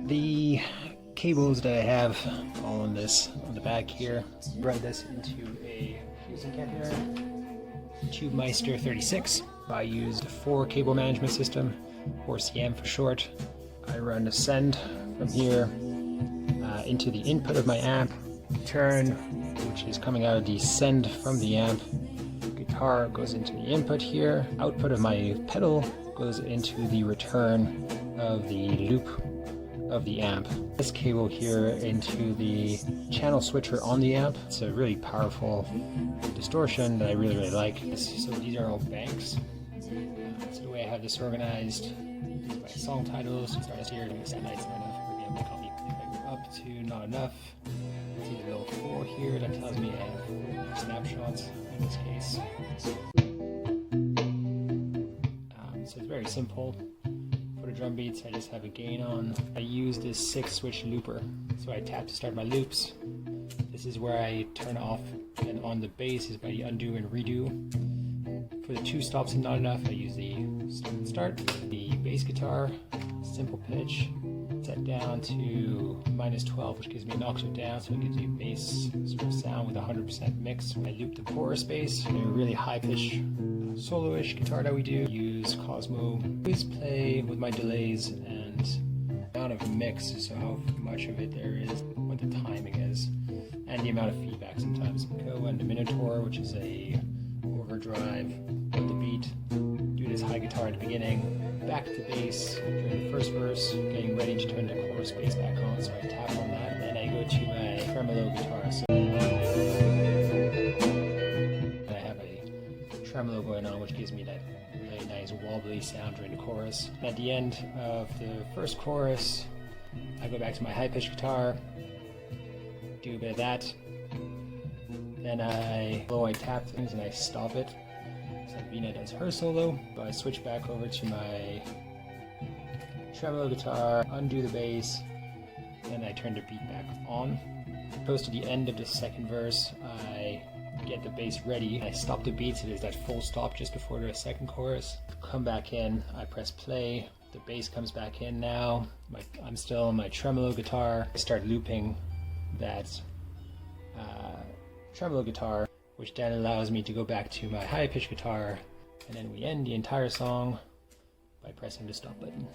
The cables that I have on this on the back here, run this into a Hughes and Kettner Tubemeister 36. I used a 4 cable management system, 4CM for short. I run a send from here into the input of my amp, turn, which is coming out of the send from the amp. Guitar goes into the input here. Output of my pedal goes into the return of the loop of the amp. This cable here into the channel switcher on the amp. It's a really powerful distortion that I really like. So these are all banks. So the way I have this organized is by song titles. Start here, Sad Nights, Not Enough, for example, Coffee. If I go up to Not Enough, see the little 4 here, that tells me I have snapshots in this case. So it's very simple. For the drum beats, I just have a gain on. I use this 6-switch looper. So I tap to start my loops. This is where I turn off and on the bass is by the undo and redo. For the 2 stops and Not Enough, I use the stop and start. The bass guitar, simple pitch, set down to -12, which gives me an octave down, so it gives you bass sort of sound with 100% mix. I loop the chorus bass, a really high pitch solo-ish guitar that we do. Use Cosmo. I always play with my delays and amount of mix, so how much of it there is, what the timing is, and the amount of feedback sometimes. Go and the Minotaur, which is a overdrive, build the beat, do this high guitar at the beginning, back to bass during the first verse, getting ready to turn the chorus bass back on, so I tap on that, and then I go to my tremolo guitar. So I have a tremolo going on, which gives me that really nice wobbly sound during the chorus. At the end of the first chorus, I go back to my high-pitched guitar, do a bit of that, then I tap things and I stop it. So Vina does her solo, but I switch back over to my tremolo guitar, undo the bass, then I turn the beat back on. Close to the end of the second verse, I get the bass ready. I stop the beat, so there's that full stop just before the second chorus. Come back in, I press play, the bass comes back in now. I'm still on my tremolo guitar. I start looping that tremolo guitar, which then allows me to go back to my high pitch guitar, and then we end the entire song by pressing the stop button.